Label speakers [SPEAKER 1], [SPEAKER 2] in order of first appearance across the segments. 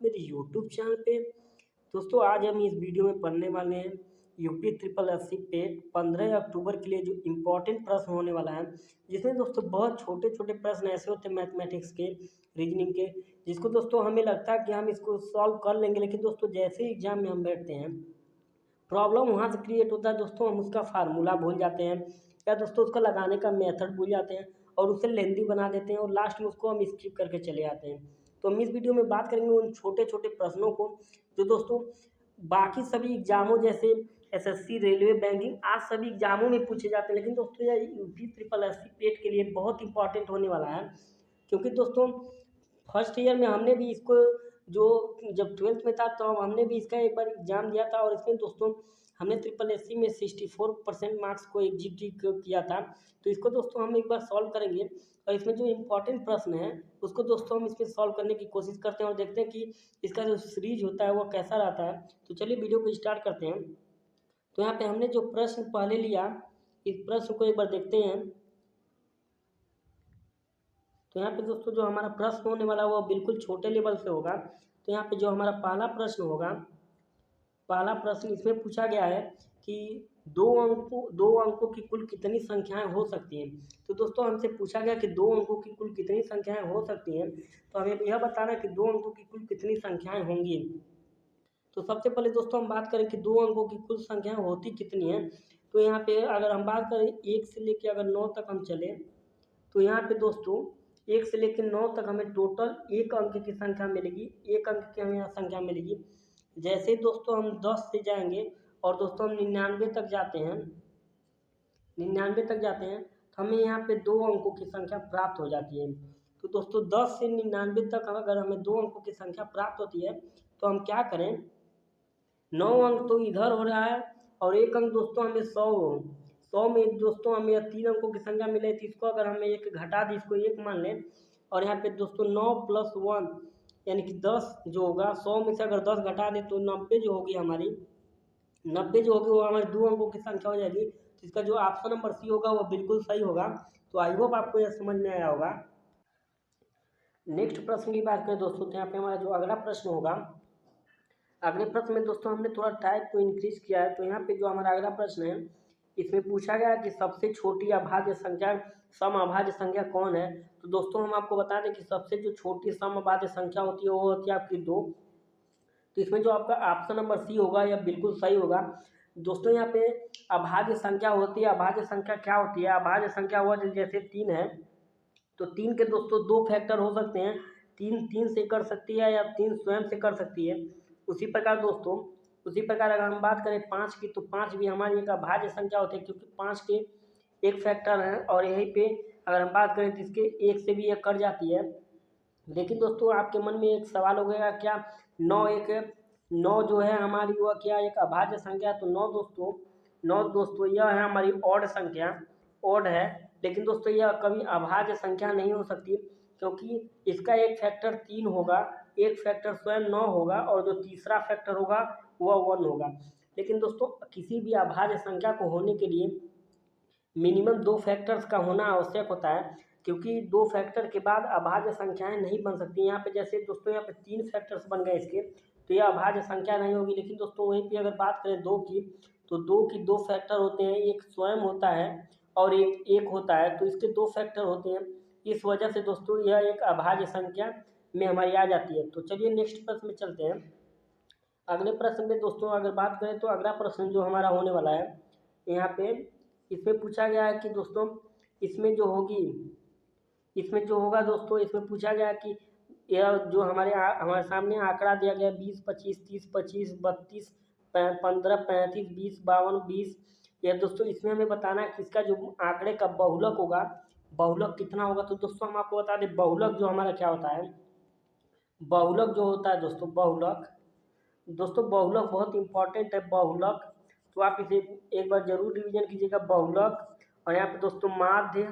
[SPEAKER 1] मेरे YouTube channel पे। दोस्तों आज हम इस वीडियो में पढ़ने वाले हैं यूपी ट्रिपल एससी पेट 15 अक्टूबर के लिए जो इम्पोर्टेंट प्रश्न होने वाला है, जिसमें दोस्तों बहुत छोटे छोटे प्रश्न ऐसे होते हैं मैथमेटिक्स के, रीजनिंग के, जिसको दोस्तों हमें लगता है कि हम इसको सॉल्व कर लेंगे, लेकिन दोस्तों जैसे ही एग्जाम में हम बैठते हैं प्रॉब्लम वहाँ से क्रिएट होता है। दोस्तों हम उसका फार्मूला भूल जाते हैं या दोस्तों उसका लगाने का मेथड भूल जाते हैं और उसे लेंदी बना देते हैं और लास्ट में उसको हम स्किप करके चले जाते हैं। तो हम इस वीडियो में बात करेंगे उन छोटे छोटे प्रश्नों को जो दोस्तों बाकी सभी एग्जामों जैसे एसएससी, रेलवे, बैंकिंग आज सभी एग्जामों में पूछे जाते हैं, लेकिन दोस्तों यह यूपी ट्रिपल एससी पेट के लिए बहुत इंपॉर्टेंट होने वाला है। क्योंकि दोस्तों फर्स्ट ईयर में हमने भी इसको जो जब 12th में था तो हमने भी इसका एक बार एग्जाम दिया था और इसमें दोस्तों हमने ट्रिपल एससी में 64% मार्क्स को एग्जीट किया था। तो इसको दोस्तों हम एक बार सॉल्व करेंगे और इसमें जो इम्पोर्टेंट प्रश्न है उसको दोस्तों हम इसमें सॉल्व करने की कोशिश करते हैं और देखते हैं कि इसका जो सीरीज होता है वो कैसा रहता है। तो चलिए वीडियो को स्टार्ट करते हैं। तो यहाँ पे हमने जो प्रश्न पहले लिया, इस प्रश्न को एक बार देखते हैं। तो यहाँ पे दोस्तों जो हमारा प्रश्न होने वाला है वो बिल्कुल छोटे लेवल से होगा। तो यहाँ पे जो हमारा पहला प्रश्न इसमें पूछा गया है कि दो अंकों की कुल कितनी संख्याएं हो सकती हैं। तो दोस्तों हमसे पूछा गया कि दो अंकों की कुल कितनी संख्याएं हो सकती हैं, तो हमें यह बताना है कि दो अंकों की कुल कितनी संख्याएं होंगी। तो सबसे पहले दोस्तों हम बात करें कि दो अंकों की कुल संख्याएं होती कितनी हैं। तो यहाँ पे अगर हम बात करें 1 से लेकर अगर 9 तक हम चले, तो यहाँ पे दोस्तों 1 से लेकर 9 तक हमें टोटल एक अंक की संख्या मिलेगी, एक अंक की हमें यहाँ संख्या मिलेगी। जैसे ही दोस्तों हम 10 से जाएंगे और दोस्तों हम 99 तक जाते हैं, 99 तक जाते हैं तो हमें यहाँ पे दो अंकों की संख्या प्राप्त हो जाती है। तो दोस्तों 10 से 99 तक अगर हमें दो अंकों की संख्या प्राप्त होती है तो हम क्या करें, 9 अंक तो इधर हो रहा है और एक अंक दोस्तों हमें 100 में दोस्तों हमें 3 अंकों की संख्या मिले, तो इसको अगर हमें एक घटा दी, इसको एक मान लें और यहाँ पे दोस्तों 9 + 1 यानी कि 10 जो होगा, 100 में से अगर 10 घटा दे तो 90 जो होगी हमारी, 90 जो होगी वो हमारी दो अंकों की संख्या हो जाएगी। तो इसका जो ऑप्शन नंबर सी होगा वो बिल्कुल सही होगा। तो आई होप आपको यह समझ में आया होगा। नेक्स्ट प्रश्न की बात करें दोस्तों, तो यहाँ पे हमारा जो अगला प्रश्न होगा, अगले प्रश्न में दोस्तों हमने थोड़ा टाइप को इंक्रीज किया है। तो यहाँ पे जो हमारा अगला प्रश्न है इसमें पूछा गया कि सबसे छोटी अभाज्य संख्या सम अभाज्य संख्या कौन है। तो दोस्तों हम आपको बता दें कि सबसे जो छोटी सम अभाज्य संख्या होती है वो होती है आपकी 2। तो इसमें जो आपका ऑप्शन नंबर सी होगा यह बिल्कुल सही होगा। दोस्तों यहाँ पे अभाज्य संख्या होती है, अभाज्य संख्या क्या होती है, अभाज्य संख्या हुआ जैसे 3 है तो 3 के दोस्तों दो फैक्टर हो सकते हैं, 3 3 से कर सकती है या 3 स्वयं से कर सकती है। उसी प्रकार दोस्तों अगर हम बात करें 5 की, तो 5 भी हमारी एक अभाज्य संख्या होती है, क्योंकि 5 के एक फैक्टर हैं और यहीं पे अगर हम बात करें तो इसके एक से भी एक कट जाती है। लेकिन दोस्तों आपके मन में एक सवाल हो गया, क्या 9 जो है हमारी वह क्या एक अभाज्य संख्या। तो 9 दोस्तों यह है हमारी ऑड संख्या, ऑड है। लेकिन दोस्तों यह कभी अभाज्य संख्या नहीं हो सकती, क्योंकि इसका एक फैक्टर 3 होगा, एक फैक्टर स्वयं 9 होगा और जो तीसरा फैक्टर होगा वह 1 होगा। लेकिन दोस्तों किसी भी अभाज्य संख्या को होने के लिए मिनिमम 2 फैक्टर्स का होना आवश्यक होता है, क्योंकि 2 फैक्टर के बाद अभाज्य संख्याएं नहीं बन सकती। यहाँ पे जैसे दोस्तों यहाँ पे 3 फैक्टर्स बन गए इसके, तो यह अभाज्य संख्या नहीं होगी। लेकिन दोस्तों वहीं पे अगर बात करें 2 की, तो 2 की 2 फैक्टर होते हैं, एक स्वयं होता है और एक होता है, तो इसके 2 फैक्टर होते हैं। इस वजह से दोस्तों यह एक अभाज्य संख्या में हमारी आ जाती है। तो चलिए नेक्स्ट प्रश्न में चलते हैं। अगले प्रश्न में दोस्तों अगर बात करें तो अगला प्रश्न जो हमारा होने वाला है यहाँ पे, इसमें पूछा गया है कि दोस्तों इसमें जो होगी, इसमें जो होगा दोस्तों, इसमें पूछा गया कि यह जो हमारे सामने आंकड़ा दिया गया 20, 25, 30, 25, 32, 15, 35, 20, 52, 20, यह दोस्तों इसमें हमें बताना है कि इसका जो आंकड़े का बहुलक होगा, बहुलक कितना होगा। तो दोस्तों हम आपको बता दें बहुलक जो हमारा क्या होता है, बहुलक जो होता है दोस्तों, बहुलक बहुत इंपॉर्टेंट है बहुलक। तो आप इसे एक बार जरूर रिवीजन कीजिएगा बहुलक। और यहाँ पे दोस्तों माध्य,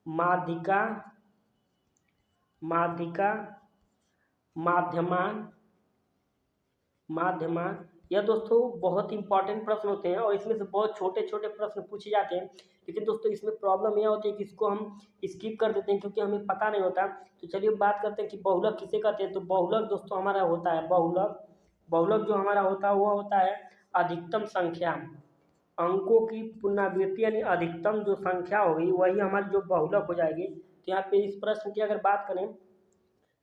[SPEAKER 1] माध्यिका, माध्यिका, माध्यमान, यह दोस्तों बहुत इंपॉर्टेंट प्रश्न होते हैं और इसमें से बहुत छोटे छोटे प्रश्न पूछे जाते हैं। लेकिन दोस्तों इसमें प्रॉब्लम यह होती है कि इसको हम स्किप कर देते हैं क्योंकि हमें पता नहीं होता। तो चलिए बात करते हैं कि बहुलक किसे कहते हैं। तो बहुलक दोस्तों हमारा होता है बहुलक, बहुलक जो हमारा होता है वह होता है अधिकतम संख्या, अंकों की पुनरावृत्ति यानी अधिकतम जो संख्या होगी वही हमारी जो बहुलक हो जाएगी। तो यहाँ पे इस प्रश्न की अगर बात करें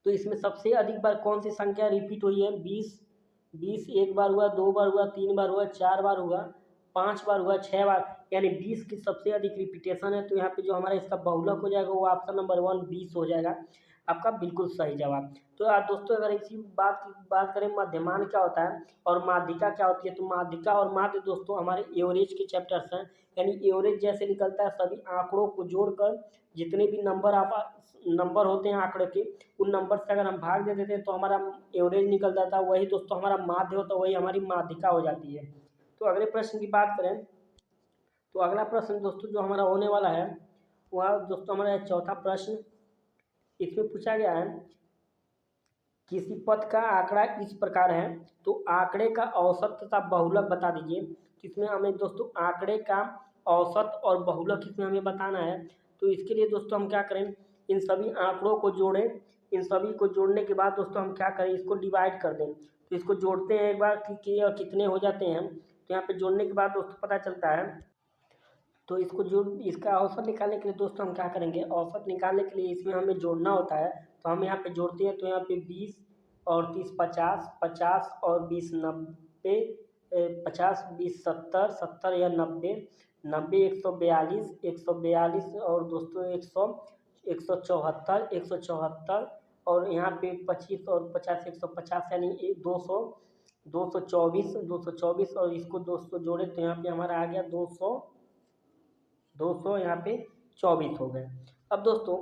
[SPEAKER 1] तो इसमें सबसे अधिक बार कौन सी संख्या रिपीट हुई है? 20। 20 एक बार हुआ, 2 बार हुआ, 3 बार हुआ, 4 बार हुआ, 5 बार हुआ, 6 बार, यानी 20 की सबसे अधिक रिपीटेशन है। तो यहाँ पे जो हमारा इसका बहुलक हो जाएगा वो ऑप्शन नंबर 1 20 हो जाएगा आपका बिल्कुल सही जवाब। तो यार दोस्तों अगर इसी बात करें मध्यमान क्या होता है और माध्यिका क्या होती है। तो माध्यिका और माध्य दोस्तों हमारे एवरेज के चैप्टर्स हैं, यानी एवरेज जैसे निकलता है सभी आंकड़ों को जोड़कर जितने भी नंबर होते हैं आंकड़े के, उन नंबर से अगर हम भाग दे देते हैं तो हमारा एवरेज निकल जाता है, वही दोस्तों हमारा माध्य होता है, वही हमारी माध्यिका हो जाती है। तो अगले प्रश्न की बात करें तो अगला प्रश्न दोस्तों जो हमारा होने वाला है वह दोस्तों हमारा चौथा प्रश्न। इसमें पूछा गया है किसी पद का आंकड़ा इस प्रकार है तो आंकड़े का औसत तथा बहुलक बता दीजिए। इसमें हमें दोस्तों आंकड़े का औसत और बहुलक इसमें हमें बताना है। तो इसके लिए दोस्तों हम क्या करें, इन सभी आंकड़ों को जोड़ें। इन सभी को जोड़ने के बाद दोस्तों हम क्या करें, इसको डिवाइड कर दें। तो इसको जोड़ते हैं एक बार कि कितने हो जाते हैं। तो यहाँ पे जोड़ने के बाद दोस्तों पता चलता है, तो इसको जो इसका औसत निकालने के लिए दोस्तों हम क्या करेंगे, औसत निकालने के लिए इसमें हमें जोड़ना होता है। तो हम यहाँ पे जोड़ते हैं तो यहाँ पे 20 और 30 50, 50 और 20 90, 50 20 70, 70 या 90, 90 142, 142 और दोस्तों 100, 174, 174 और यहाँ पे 25 और 50 150 यानी 200, 224, 224 और इसको दोस्तों जोड़े तो यहाँ पे हमारा आ गया 200 यहाँ पे 24 हो गए। अब दोस्तों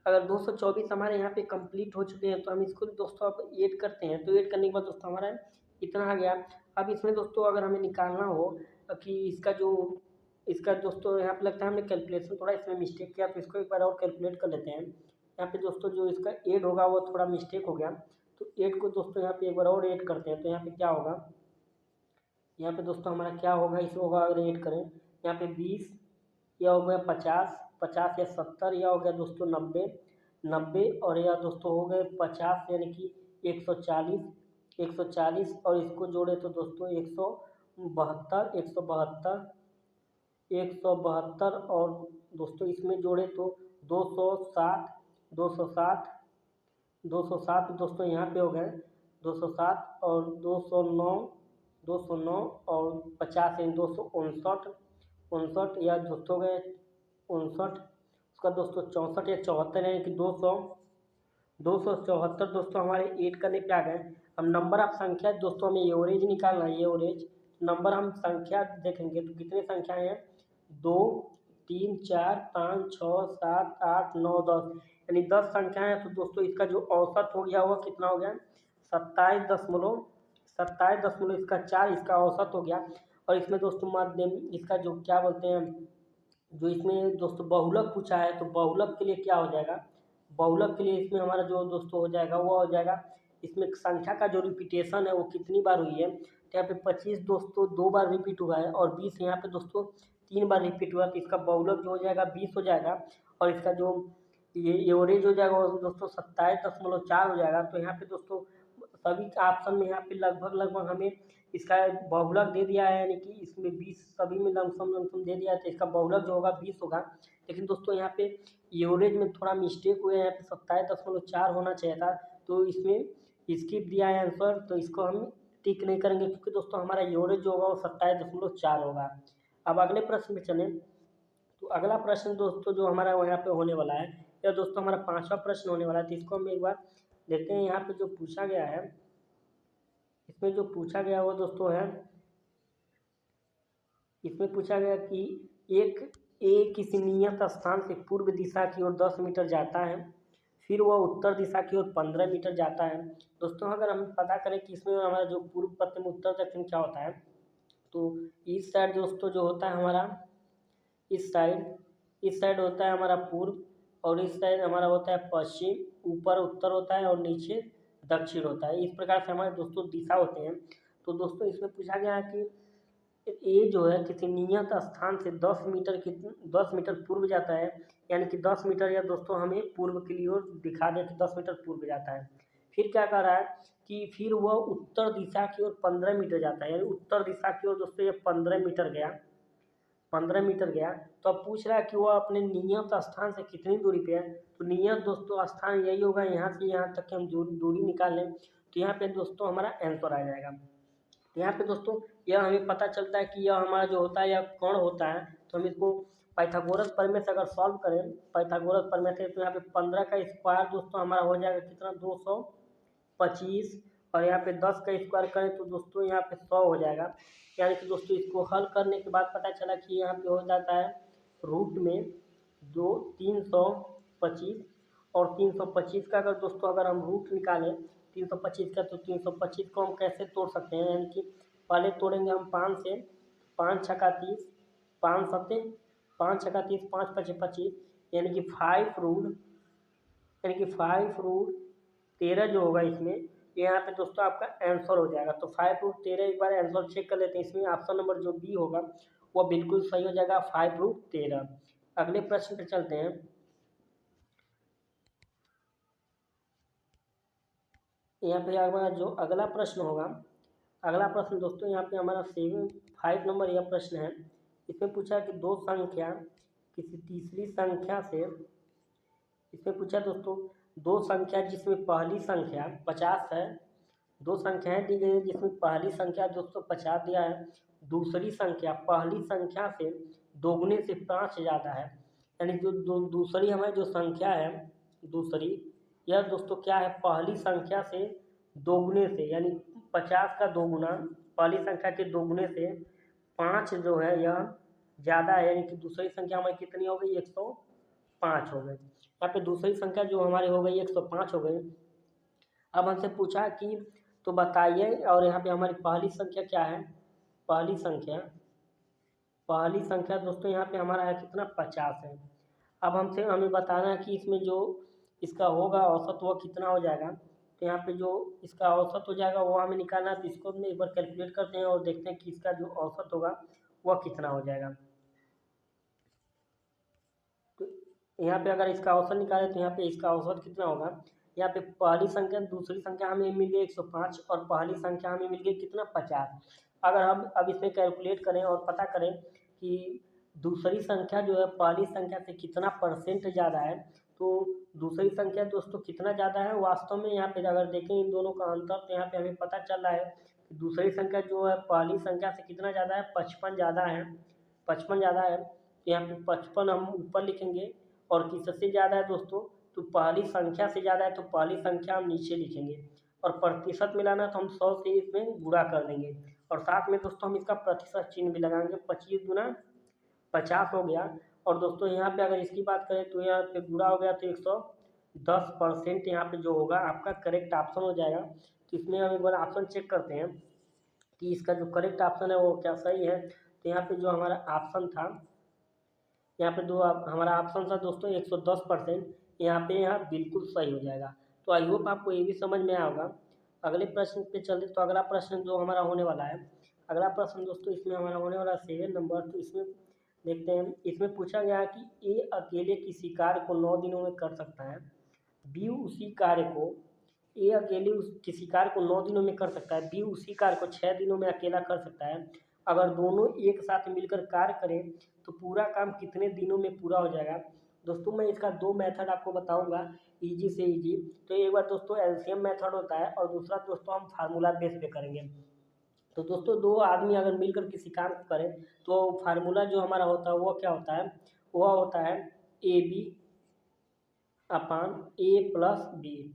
[SPEAKER 1] अगर 224 हमारे यहाँ पे कंप्लीट हो चुके हैं तो हम इसको दोस्तों अब ऐड करते हैं। तो ऐड करने के बाद दोस्तों हमारा इतना आ गया। अब इसमें दोस्तों अगर हमें निकालना हो कि इसका दोस्तों यहाँ पे लगता है हमने कैलकुलेशन थोड़ा इसमें मिस्टेक किया, तो इसको एक बार और कैलकुलेट कर लेते हैं। यहाँ पे दोस्तों जो इसका ऐड होगा वो थोड़ा मिस्टेक हो गया, तो ऐड को दोस्तों यहाँ पे एक बार और ऐड करते हैं। तो यहाँ पे क्या होगा, यहाँ पे दोस्तों हमारा क्या होगा, इसमें होगा अगर ऐड करें यहाँ पे 20, यह हो गया 50, 50 या 70, यह हो गया दोस्तों 90, 90 और यह दोस्तों हो गए 50 यानी कि 140, 140 और इसको जोड़े तो दोस्तों 172, 172, 172 और दोस्तों इसमें जोड़े तो 260, 260, 260 दोस्तों यहाँ पे हो गए 260 और 209, 209 और 50 यानी 259, 59 या दोस्तों हो गए 59, उसका दोस्तों 64 या 74 यानी कि 274 दोस्तों हमारे ऐड करने पे आ गए। अब नंबर ऑफ संख्या दोस्तों हमें एवरेज निकालना है। एवरेज नंबर हम संख्या देखेंगे तो कितने संख्याएं हैं, 2 3 4 5 6 7 8 9 10 यानी 10 संख्याएं हैं। तो दोस्तों इसका जो औसत हो गया वो कितना हो गया, 27.4 इसका इसका औसत हो गया। और इसमें दोस्तों माध्यम इसका जो क्या बोलते हैं, जो इसमें दोस्तों बहुलक पूछा है तो बहुलक के लिए क्या हो जाएगा, बहुलक के लिए इसमें हमारा जो दोस्तों हो जाएगा वो हो जाएगा, इसमें संख्या का जो रिपीटेशन है वो कितनी बार हुई है। तो यहाँ पे 25 दोस्तों 2 बार रिपीट हुआ है और 20 यहाँ पे दोस्तों 3 बार रिपीट हुआ, तो इसका बहुलक जो हो जाएगा 20 हो जाएगा। और इसका जो ये एवरेज हो जाएगा वो दोस्तों 27.4 हो जाएगा। तो यहाँ पे दोस्तों सभी ऑप्शन में यहाँ पे लगभग हमें इसका बहुलक दे दिया है, यानी कि इसमें 20 सभी में लमसम दे दिया है, तो इसका बहुलक जो होगा 20 होगा। लेकिन दोस्तों यहाँ पे एवरेज में थोड़ा मिस्टेक हुआ है, यहाँ पे 27.4 होना चाहिए था, तो इसमें स्किप दिया है आंसर, तो इसको हम टिक नहीं करेंगे क्योंकि दोस्तों हमारा एवरेज जो होगा वो 27.4 होगा। अब अगले प्रश्न में चलें तो अगला प्रश्न दोस्तों जो हमारा यहाँ पे होने वाला है, यह दोस्तों हमारा 5वां प्रश्न होने वाला है। तो इसको हम एक बार देखते हैं। यहाँ पे जो पूछा गया है, इसमें जो पूछा गया वो दोस्तों है, इसमें पूछा गया कि एक किसी नियत स्थान से पूर्व दिशा की ओर 10 मीटर जाता है, फिर वह उत्तर दिशा की ओर 15 मीटर जाता है। दोस्तों अगर हम पता करें कि इसमें हमारा जो पूर्व पश्चिम उत्तर दक्षिण क्या होता है, तो इस साइड दोस्तों जो होता है हमारा इस साइड होता है हमारा पूर्व और इस साइड हमारा होता है पश्चिम, ऊपर उत्तर होता है और नीचे दक्षिण होता है। इस प्रकार से हमारे दोस्तों दिशा होते हैं। तो दोस्तों इसमें पूछा गया है कि ए जो है किसी नियत स्थान से 10 मीटर पूर्व जाता है, यानी कि 10 मीटर या दोस्तों हमें पूर्व की ओर दिखा दे कि 10 मीटर पूर्व जाता है। फिर क्या कर रहा है कि फिर वह उत्तर दिशा की ओर 15 मीटर जाता है, यानी उत्तर दिशा की ओर दोस्तों ये 15 मीटर गया। तो अब पूछ रहा है कि वह अपने नियत स्थान से कितनी दूरी पे है। तो नियत दोस्तों स्थान यही होगा, यहाँ से यहाँ तक की हम दूरी निकाल लें तो यहाँ पे दोस्तों हमारा आंसर आ जाएगा। यहाँ पे दोस्तों यह हमें पता चलता है कि यह हमारा जो होता है यह कोण होता है। तो हम इसको पाइथागोरस प्रमेय से अगर सॉल्व करें, पाइथागोरस प्रमेय से, तो यहाँ पे 15 का स्क्वायर दोस्तों हमारा हो जाएगा कितना, 225, और यहाँ पे 10 का स्क्वायर करें तो दोस्तों यहाँ पे 100 हो जाएगा। यानी कि दोस्तों इसको हल करने के बाद पता चला कि यहाँ पे हो जाता है रूट में 325, और 325 का अगर दोस्तों अगर हम रूट निकालें 325 का, तो 325 को हम कैसे तोड़ सकते हैं, यानी कि पहले तोड़ेंगे हम 5 से, 5 छक्का 30, 5 सत्ते 5 छक्का 30, 5 पचे 25, यानी कि 5 रूट 13 जो होगा इसमें, यहाँ पे दोस्तों आपका आंसर हो जाएगा। तो 5 रूट 13 एक बार आंसर चेक कर लेते हैं। इसमें ऑप्शन नंबर जो बी होगा वो बिल्कुल सही हो जाएगा, 5 रूट 13। अगले प्रश्न पे चलते हैं। यहाँ पे हमारा जो अगला प्रश्न होगा, अगला प्रश्न दोस्तों यहाँ पे हमारा 5 नंबर यह प्रश्न है। इसमें पूछा कि दो संख्या किसी तीसरी संख्या से, इसमें पूछा दोस्तों दो संख्या जिसमें पहली संख्या 50 है, दो संख्याएं दी गई है जिसमें पहली संख्या दोस्तों 50 दिया है, दूसरी संख्या पहली संख्या से दोगुने से 5 ज़्यादा है। यानी जो दूसरी हमारी जो संख्या है, दूसरी यह दोस्तों क्या है, पहली संख्या से दोगुने से, यानी 50 का दोगुना पहली संख्या के दोगुने से 5 जो है यह ज़्यादा है, यानी कि दूसरी संख्या हमारी कितनी हो गई, 105 हो गई। यहाँ पे दूसरी संख्या जो हमारी हो गई 105 हो गई। अब हमसे पूछा कि तो बताइए, और यहाँ पे हमारी पहली संख्या क्या है, पहली संख्या दोस्तों यहाँ पे हमारा है कितना, 50 है। अब हमें बताना है कि इसमें जो इसका होगा औसत वो कितना हो जाएगा। तो यहाँ पे जो इसका औसत हो जाएगा वो हमें निकालना है। तो इसको हम एक बार कैलकुलेट करते हैं और देखते हैं कि इसका जो औसत होगा वह कितना हो जाएगा। तो यहाँ पे अगर इसका औसत निकालें तो यहाँ पे इसका औसत कितना होगा, यहाँ पे पहली संख्या दूसरी संख्या हमें मिल गई 105, और पहली संख्या हमें मिल गई कितना, 50। अगर हम अब इसमें कैलकुलेट करें और पता करें कि दूसरी संख्या जो है पहली संख्या से कितना परसेंट ज़्यादा है, तो दूसरी संख्या दोस्तों कितना ज़्यादा है वास्तव में, यहाँ पे अगर देखें इन दोनों का अंतर, तो यहाँ पे हमें पता चल रहा है कि दूसरी संख्या जो है पहली संख्या से कितना ज़्यादा है, 55 ज़्यादा है, 55 ज़्यादा है। तो यहाँ पे 55 हम ऊपर लिखेंगे, और किससे ज़्यादा है दोस्तों, तो पहली संख्या से ज़्यादा है, तो पहली संख्या हम नीचे लिखेंगे, और प्रतिशत मिलाना तो हम 100 से इसमें गुणा कर देंगे, और साथ में दोस्तों हम इसका प्रतिशत चिन्ह भी लगाएंगे, 25 गुना 50 हो गया। और दोस्तों यहाँ पे अगर इसकी बात करें तो यहाँ पे गुणा हो गया, तो 110% यहाँ पे जो होगा आपका करेक्ट ऑप्शन हो जाएगा। तो इसमें हम एक बार ऑप्शन चेक करते हैं कि इसका जो करेक्ट ऑप्शन है वो क्या सही है। तो यहाँ पे जो हमारा ऑप्शन था, यहाँ पे हमारा ऑप्शन था दोस्तों 110%, यहाँ बिल्कुल सही हो जाएगा। तो आई होप आपको ये भी समझ में आया होगा। अगले प्रश्न पे चलते, तो अगला प्रश्न जो हमारा होने वाला है, अगला प्रश्न दोस्तों इसमें हमारा होने वाला है 7 नंबर। तो इसमें देखते हैं, इसमें पूछा गया कि ए अकेले किसी कार्य को 9 दिनों में कर सकता है, बी उसी कार्य को ए अकेले किसी कार्य को 9 दिनों में कर सकता है, बी उसी कार्य को 6 दिनों में अकेला कर सकता है। अगर दोनों एक साथ मिलकर कार्य करें तो पूरा काम कितने दिनों में पूरा हो जाएगा। दोस्तों मैं इसका 2 मेथड आपको बताऊंगा, इजी से इजी। तो एक बार दोस्तों एलसीएम मेथड होता है, और दूसरा दोस्तों हम फार्मूला बेस पे करेंगे। तो दोस्तों दो आदमी अगर मिलकर किसी काम को करें तो फार्मूला जो हमारा होता है वो क्या होता है, वह होता है AB अपान A+B।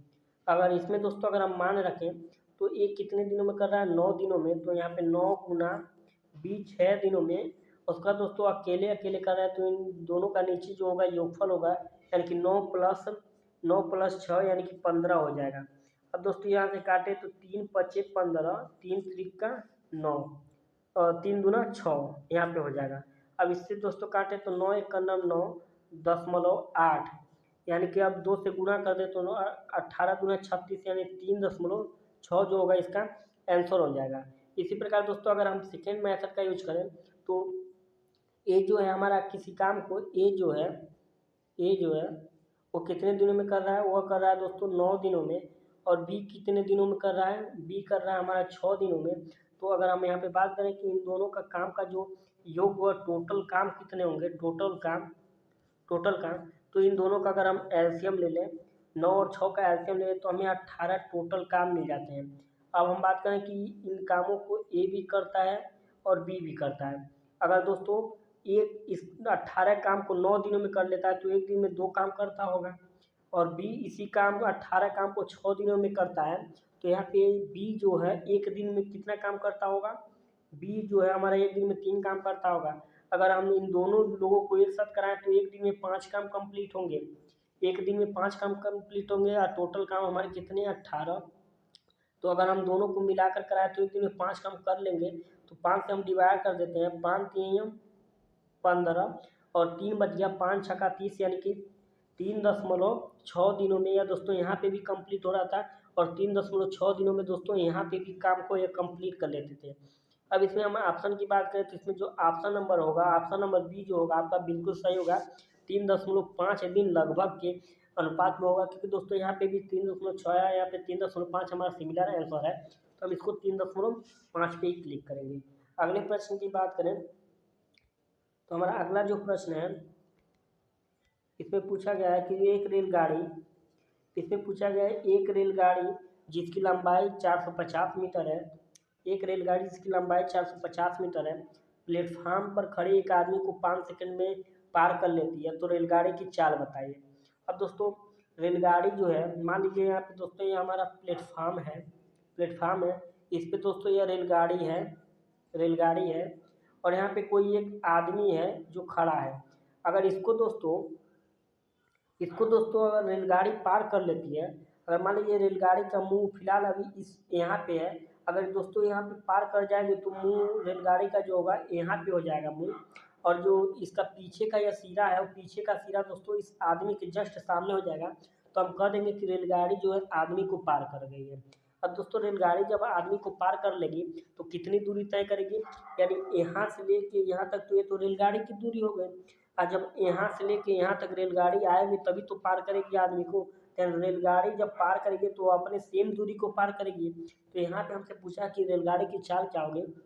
[SPEAKER 1] अगर इसमें दोस्तों अगर हम मान रखें तो ए कितने दिनों में कर रहा है, 9 दिनों में। तो यहाँ पे 9 गुना B 6 दिनों में। उसका दोस्तों अकेले अकेले कर रहा है, तो इन दोनों का नीचे जो होगा योगफल होगा, यानी कि 9 प्लस 6 यानी कि 15 हो जाएगा। अब दोस्तों यहाँ से काटे तो 3 पचे 15, 3 त्रिका 9, और 3 दूना 6 यहाँ पे हो जाएगा। अब इससे दोस्तों काटे तो 9 एक 9.8, यानी कि अब 2 से गुणा कर दे तो 18 दूना 36, यानी 3.6 जो होगा इसका आंसर हो जाएगा। इसी प्रकार दोस्तों अगर हम सेकेंड मेथड का यूज करें तो ए जो है हमारा किसी काम को ए जो है वो कितने दिनों में कर रहा है, वह कर रहा है दोस्तों 9 दिनों में। और बी कितने दिनों में कर रहा है, बी कर रहा है हमारा 6 दिनों में। तो अगर हम यहाँ पे बात करें कि इन दोनों का काम का जो योग व टोटल काम कितने होंगे, टोटल काम तो इन दोनों का अगर हम एलसीएम ले लें, 9 और 6 का एलसीएम ले लें तो हमें 18 टोटल काम मिल जाते हैं। अब हम बात करें कि इन कामों को ए भी करता है और बी भी करता है। अगर दोस्तों एक इस 18 काम को 9 दिनों में कर लेता है तो एक दिन में 2 काम करता होगा, और बी इसी काम 18 काम को 6 दिनों में करता है। तो यहाँ पे बी जो है एक दिन में कितना काम करता होगा, बी जो है हमारा एक दिन में 3 काम करता होगा। अगर हम इन दोनों लोगों को एक साथ कराएं तो एक दिन में 5 काम कंप्लीट होंगे, एक दिन में 5 काम कंप्लीट होंगे और टोटल काम हमारे कितने 18। तो अगर हम दोनों को मिलाकर कराएं तो एक दिन में 5 काम कर लेंगे। तो 5 से हम डिवाइड कर देते हैं, 5 3 15 और 3 बच गया, 5 छक्का 30 यानी कि 3.6 दिनों में। या दोस्तों यहाँ पे भी कंप्लीट हो रहा था और 3.6 दिनों में दोस्तों यहाँ पे भी काम को ये कंप्लीट कर लेते थे। अब इसमें हम ऑप्शन की बात करें तो इसमें जो ऑप्शन नंबर होगा, ऑप्शन नंबर बी जो होगा आपका बिल्कुल सही होगा। 3.5 दिन लगभग के अनुपात में होगा, क्योंकि दोस्तों यहाँ पे भी 3.6 है, यहाँ पे 3.5 हमारा सिमिलर आंसर है। तो हम इसको 3.5 पे ही क्लिक करेंगे। अगले प्रश्न की बात करें तो हमारा अगला जो प्रश्न है इसमें पूछा गया है कि एक रेलगाड़ी जिसकी लंबाई 450 मीटर है, एक रेलगाड़ी जिसकी लंबाई 450 मीटर है प्लेटफार्म पर खड़े एक आदमी को 5 सेकंड में पार कर लेती है, तो रेलगाड़ी की चाल बताइए। अब दोस्तों रेलगाड़ी जो है, मान लीजिए यहाँ पे दोस्तों ये हमारा प्लेटफार्म है, इस पे दोस्तों यह रेलगाड़ी है और यहाँ पे कोई एक आदमी है जो खड़ा है। अगर इसको दोस्तों अगर रेलगाड़ी पार कर लेती है, अगर मान लीजिए रेलगाड़ी का मुंह फिलहाल अभी इस यहाँ पे है, अगर दोस्तों यहाँ पे पार कर जाएंगे तो मुंह रेलगाड़ी का जो होगा यहाँ पे हो जाएगा मुंह, और जो इसका पीछे का यह सिरा है वो पीछे का सिरा दोस्तों इस आदमी के जस्ट सामने हो जाएगा। तो हम कह देंगे कि रेलगाड़ी जो है आदमी को पार कर गई है। अब दोस्तों रेलगाड़ी जब आदमी को पार कर लेगी तो कितनी दूरी तय करेगी, यानी यहाँ से लेके यहाँ तक, तो ये तो रेलगाड़ी की दूरी हो गई। और जब यहाँ से लेके यहाँ तक रेलगाड़ी आएगी तभी तो पार करेगी आदमी को। रेलगाड़ी जब पार करेगी तो अपने सेम दूरी को पार करेगी। तो यहाँ पे हमसे पूछा कि रेलगाड़ी की चाल क्या होगी, तो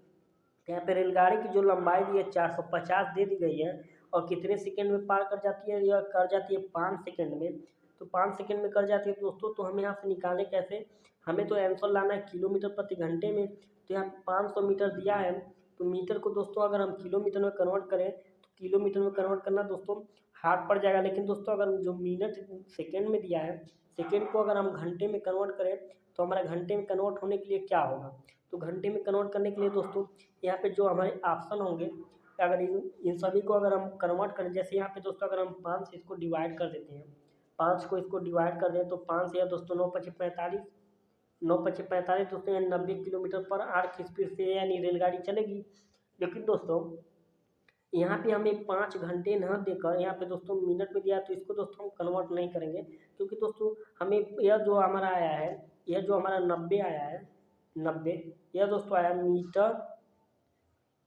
[SPEAKER 1] यहाँ पे रेलगाड़ी की जो लंबाई दी है 450 दे दी गई है और कितने सेकंड में पार कर जाती है, यह कर जाती है 5 सेकंड में। तो 5 सेकंड में कर जाती है दोस्तों। तो हम यहाँ से निकालें कैसे, हमें तो आंसर लाना है किलोमीटर प्रति घंटे में। तो यहाँ 500 मीटर दिया है, तो मीटर को दोस्तों अगर हम किलोमीटर में कन्वर्ट करें तो किलोमीटर में कन्वर्ट करना दोस्तों हार्ड पड़ जाएगा। लेकिन दोस्तों अगर जो मिनट सेकेंड में दिया है, सेकेंड को अगर हम घंटे में कन्वर्ट करें तो हमारा घंटे में कन्वर्ट होने के लिए क्या होगा, तो घंटे में कन्वर्ट करने के लिए दोस्तों यहाँ पे जो हमारे ऑप्शन होंगे, अगर इन सभी को अगर हम कन्वर्ट करें, जैसे यहाँ पे दोस्तों अगर हम 5 से इसको डिवाइड कर देते हैं, 5 को इसको डिवाइड कर दें तो 5 से दोस्तों 9 5 45, 9 5 45 दोस्तों यानी 90 किलोमीटर पर आवर की स्पीड से यानी रेलगाड़ी चलेगी। लेकिन दोस्तों यहाँ पे हमें 5 घंटे न देकर यहाँ पे दोस्तों मिनट में दिया, तो इसको दोस्तों हम कन्वर्ट नहीं करेंगे, क्योंकि दोस्तों हमें यह जो हमारा आया है, यह जो हमारा 90 आया है, 90 यह दोस्तों आया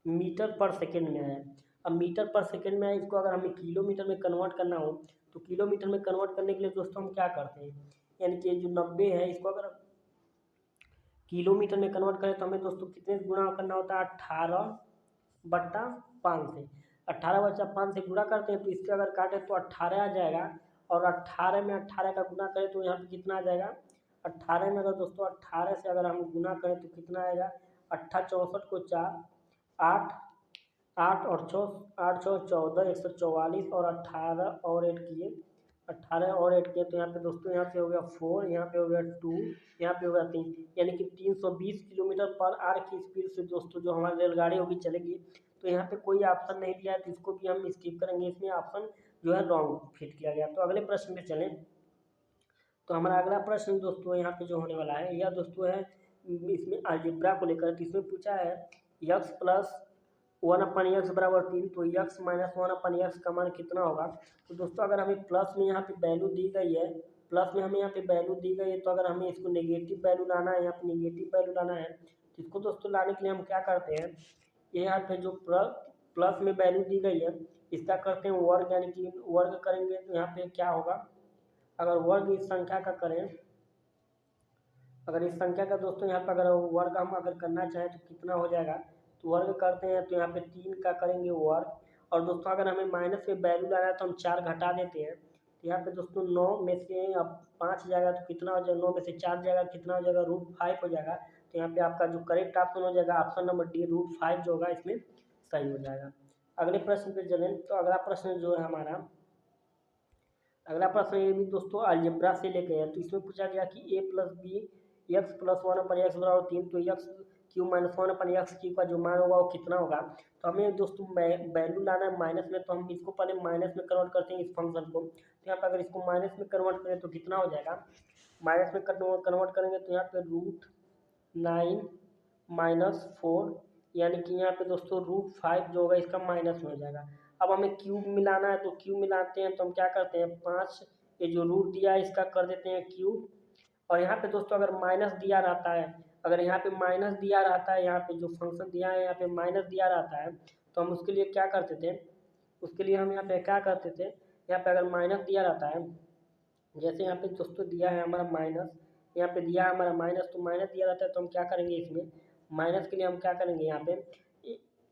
[SPEAKER 1] मीटर पर सेकेंड में आया। अब मीटर पर सेकेंड में आया, इसको अगर हमें किलोमीटर में कन्वर्ट करना हो तो किलोमीटर में कन्वर्ट करने के लिए दोस्तों हम क्या करते हैं, यानी कि जो 90 है इसको अगर किलोमीटर में कन्वर्ट करें तो हमें दोस्तों कितने से गुणा करना होता है, 18/5 से। 18/5 से गुणा करते हैं तो इसके अगर काटे तो 18 आ जाएगा, और 18 में 18 का गुणा करें तो यहाँ पे कितना आ जाएगा, 18 में अगर दोस्तों 18 से अगर हम गुणा करें तो कितना आएगा, 18 64 को 4 8 8 और 14 144 और 18 और ऐड किए, 18 और ऐड किए तो यहाँ पे दोस्तों यहाँ पे हो गया 4, यहाँ पे हो गया 2, यहाँ पे हो गया 3, यानी कि 320 किलोमीटर पर आवर की स्पीड से दोस्तों जो हमारी रेलगाड़ी होगी चलेगी। तो यहाँ पे कोई ऑप्शन नहीं दिया है तो इसको भी हम स्किप करेंगे, इसमें ऑप्शन जो है रॉन्ग फिट किया गया। तो अगले प्रश्न में चलें, तो हमारा अगला प्रश्न दोस्तों यहाँ पे जो होने वाला है यह दोस्तों है इसमें अलजेब्रा को लेकर। तो इसमें पूछा है x प्लस 1/x बराबर 3, तो x माइनस 1/x का मान कितना होगा। तो दोस्तों अगर हमें प्लस में यहाँ पे वैल्यू दी गई है, प्लस में हमें यहाँ पे वैल्यू दी गई है, तो अगर हमें इसको नेगेटिव वैल्यू लाना है, यहाँ पे नेगेटिव वैल्यू लाना है इसको दोस्तों लाने के लिए हम क्या करते हैं, ये यहाँ पे जो प्लस में वैल्यू दी गई है इसका करते हैं वर्ग, यानी कि वर्ग करेंगे तो यहाँ पे क्या होगा, अगर वर्ग इस संख्या का करें, अगर इस संख्या का दोस्तों यहाँ पर अगर वर्ग हम अगर करना चाहें तो कितना हो जाएगा, तो वर्ग करते हैं तो यहाँ पे 3 का करेंगे वर्ग। और दोस्तों अगर हमें माइनस में वैल्यू लाना है तो हम 4 घटा देते हैं, तो यहाँ पे दोस्तों 9 में से अब 5 जाएगा तो कितना हो जाएगा, 9 में से 4 जाएगा कितना हो जाएगा, √5 हो जाएगा। तो यहाँ पे आपका जो करेक्ट ऑप्शन हो जाएगा ऑप्शन नंबर डी, √5 जो होगा इसमें सही हो जाएगा। अगले प्रश्न पे चलें, तो अगला प्रश्न जो है हमारा, अगला प्रश्न ये भी दोस्तों अलजेब्रा से लेके है। तो इसमें पूछा गया कि a + b x + 1/x = 3, तो x³ - 1/x³ का जो मान होगा वो कितना होगा। तो हमें दोस्तों वैल्यू लाना है माइनस में, तो हम इसको पहले माइनस में कन्वर्ट करते हैं इस फंक्शन को। तो यहाँ पर अगर इसको माइनस में कन्वर्ट करें तो कितना हो जाएगा, माइनस में कन्वर्ट करेंगे तो यहाँ पे √9 - 4, यानी कि यहाँ पे दोस्तों √5 जो होगा इसका माइनस में हो जाएगा। अब हमें क्यूब मिलाना है, तो क्यूब मिलाते हैं तो हम क्या करते हैं, 5 ये जो रूट दिया है इसका कर देते हैं क्यूब। और यहाँ पे दोस्तों अगर माइनस दिया रहता है, अगर यहाँ पे माइनस दिया रहता है, यहाँ पे जो फंक्शन दिया है यहाँ पे माइनस दिया रहता है, तो हम उसके लिए क्या करते थे, उसके लिए हम यहाँ पे क्या करते थे, यहाँ पे अगर माइनस दिया रहता है, जैसे यहाँ पे दोस्तों दिया है हमारा माइनस, यहाँ पे दिया है हमारा माइनस, तो माइनस दिया रहता है तो हम क्या करेंगे, इसमें माइनस के लिए हम क्या करेंगे, यहाँ पे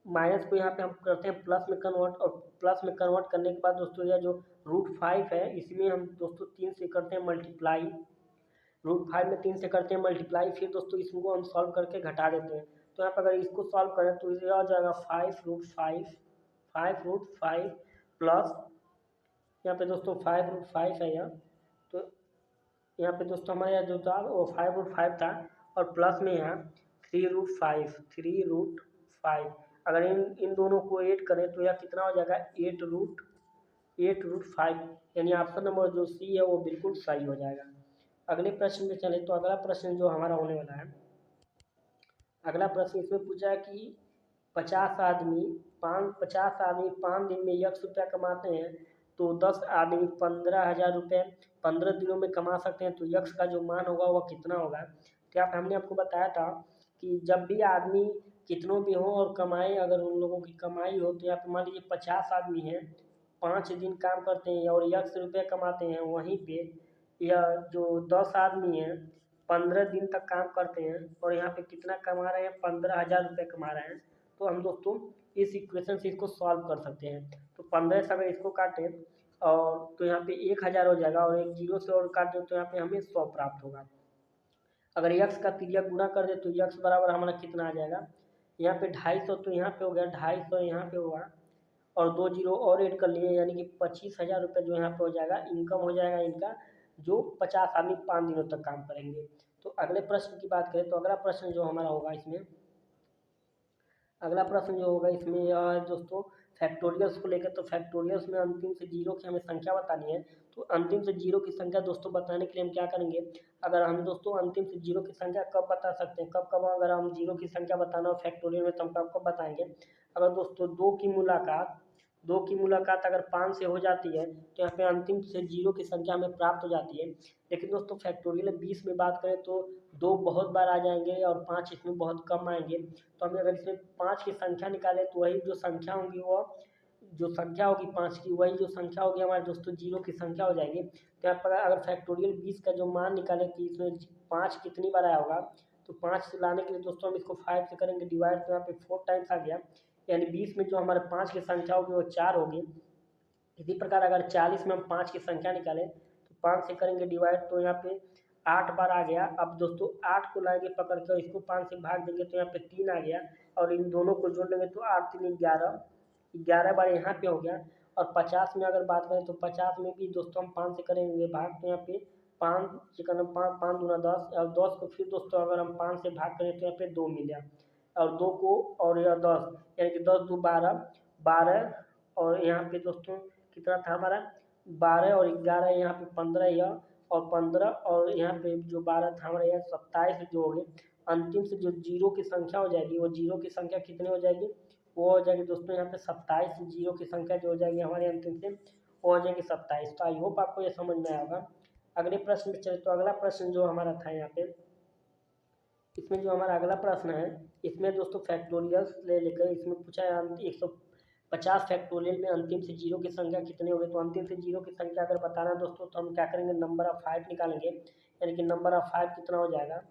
[SPEAKER 1] माइनस को यहाँ पे हम करते हैं प्लस में कन्वर्ट, और प्लस में कन्वर्ट करने के बाद दोस्तों यह जो √5 है इसमें हम दोस्तों 3 से करते हैं मल्टीप्लाई, √5 में 3 से करते हैं मल्टीप्लाई, फिर दोस्तों इसको हम सॉल्व करके घटा देते हैं। तो यहाँ पर अगर इसको सॉल्व करें तो ये आ जाएगा 5√5 प्लस, यहाँ पे दोस्तों 5√5 है यहाँ, तो यहाँ पे दोस्तों हमारे यहाँ जो था वो 5√5 था, और प्लस में यहाँ 3√5। अगर इन दोनों को ऐड करें तो यह कितना हो जाएगा, 8√5, यानी ऑप्शन नंबर जो सी है वो बिल्कुल सही हो जाएगा। अगले प्रश्न में चले, तो अगला प्रश्न जो हमारा होने वाला है, अगला प्रश्न इसमें पूछा है कि 50 आदमी 5 दिन में ₹1 कमाते हैं, तो 10 आदमी 15,000 रुपये 15 दिनों में कमा सकते हैं, तो यक्स का जो मान होगा वह कितना होगा। क्या हमने आपको बताया था कि जब भी आदमी कितनों भी हो और कमाए, अगर उन लोगों की कमाई हो, तो यहाँ पे मान लीजिए 50 आदमी हैं, 5 दिन काम करते हैं और ₹1 कमाते हैं, वहीं पे यह जो 10 आदमी हैं 15 दिन तक काम करते हैं और यहाँ पे कितना कमा रहे हैं, 15,000 रुपये कमा रहे हैं। तो हम दोस्तों इस इक्वेशन से इसको सॉल्व कर सकते हैं। तो 15 से अगर इसको काटें और तो यहाँ पे 1,000 हो जाएगा, और एक जीरो से और काट दे तो यहाँ पे हमें 100 प्राप्त होगा। अगर यक्स का तिर्यक गुणा कर दे तो यक्स बराबर हमारा कितना आ जाएगा, यहाँ पे 250, तो यहाँ पे हो गया 250, यहाँ पे होगा और 2 जीरो और ऐड कर लिए, यानी कि 25,000 रुपये जो यहाँ पे हो जाएगा, इनकम हो जाएगा इनका, जो 50 आदमी 5 दिनों तक काम करेंगे। तो अगले प्रश्न की बात करें, तो अगला प्रश्न जो हमारा होगा इसमें, अगला प्रश्न जो होगा इसमें यह है दोस्तों फैक्टोरियल्स को लेकर। तो फैक्टोरियल्स में अंतिम से जीरो की हमें संख्या बतानी है। तो अंतिम से जीरो की संख्या दोस्तों बताने के लिए हम क्या करेंगे, अगर हम दोस्तों अंतिम से जीरो की संख्या कब बता सकते हैं, कब कब अगर हम जीरो की संख्या बताना हो फैक्टोरियल में तो हम कब कब बताएंगे, अगर दोस्तों दो की मुलाकात अगर 5 से हो जाती है तो यहाँ पे अंतिम से जीरो की संख्या हमें प्राप्त हो जाती है। लेकिन दोस्तों फैक्टोरियल 20 में बात करें तो 2 बहुत बार आ जाएंगे और 5 इसमें बहुत कम आएंगे। तो हमें अगर इसमें 5 की संख्या निकालें तो वही जो संख्या होगी वो जो संख्या होगी 5 की, वही जो संख्या होगी हमारे दोस्तों जीरो की संख्या हो जाएगी। तो यहाँ पर अगर फैक्टोरियल 20 का जो मान निकालें कि इसमें 5 कितनी बार आया होगा, तो 5 से लाने के लिए दोस्तों हम इसको 5 से करेंगे डिवाइड, तो यहाँ पे 4 टाइम्स आ गया, यानी 20 में जो हमारे 5 की संख्या होगी वो 4 होगी। इसी प्रकार अगर 40 में हम 5 की संख्या निकालें तो 5 से करेंगे डिवाइड, तो यहाँ पे 8 बार आ गया। अब दोस्तों 8 को लाएंगे पकड़ के और इसको 5 से भाग देंगे तो यहाँ पे 3 आ गया, और इन दोनों को जोड़ लेंगे तो 8 3 11 बार यहाँ पे हो गया। और 50 में अगर बात करें तो 50 में भी दोस्तों हम 5 से करेंगे भाग, तो यहाँ पे 5 से करना 5 दूना 10, और 10 को फिर दोस्तों अगर हम 5 से भाग करें तो यहाँ पे 2 मिला, और 2 को और यह 10, यानी कि 10 2 12, और यहाँ पे दोस्तों कितना था हमारा 12 और 11, यहाँ पे 15 यह और 15, और यहाँ पे जो 12 था हमारा यह 27 जो हो गए। अंतिम से जो जीरो की संख्या हो जाएगी वो जीरो की संख्या कितनी हो जाएगी, वो हो जाएगी दोस्तों यहाँ पे 27, जीरो की संख्या जो हो जाएगी हमारे अंतिम से वो हो जाएगी 27। तो आई होप आपको ये समझ में आया होगा। अगले प्रश्न में चले, तो अगला प्रश्न जो हमारा था यहाँ पे इसमें जो हमारा अगला प्रश्न है, इसमें दोस्तों फैक्टोरियल्स ले लेकर इसमें पूछा है 150 फैक्टोरियल में अंतिम से जीरो की संख्या कितनी होगी। तो अंतिम से जीरो की संख्या अगर बताना है दोस्तों तो हम क्या करेंगे, नंबर ऑफ 5 निकालेंगे, यानी कि नंबर ऑफ 5 कितना हो जाएगा,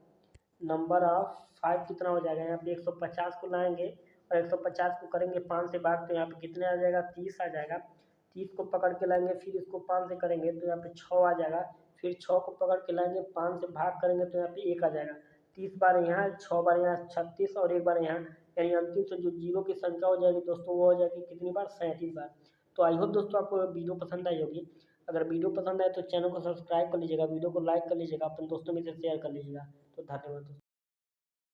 [SPEAKER 1] नंबर ऑफ 5 कितना हो जाएगा, यहाँ पे 150 को लाएंगे और 150 को करेंगे 5 से भाग, तो यहाँ पे कितने आ जाएगा, 30 आ जाएगा। 30 को पकड़ के लाएंगे, फिर इसको 5 से करेंगे तो यहाँ पे 6 आ जाएगा। फिर 6 को पकड़ के लाएंगे, 5 से भाग करेंगे तो यहाँ पे 1 आ जाएगा। 30 बार यहाँ, 6 बार यहाँ, 36 और 1 बार यहाँ, यानी अंतिम से जो जीरो की संख्या हो जाएगी दोस्तों वो हो जाएगी कितनी बार, 37 बार। तो आई होप दोस्तों आपको वीडियो पसंद आई होगी। अगर वीडियो पसंद आए तो चैनल को सब्सक्राइब कर लीजिएगा, वीडियो को लाइक कर लीजिएगा, अपने दोस्तों में से शेयर कर लीजिएगा। तो धन्यवाद दोस्तों।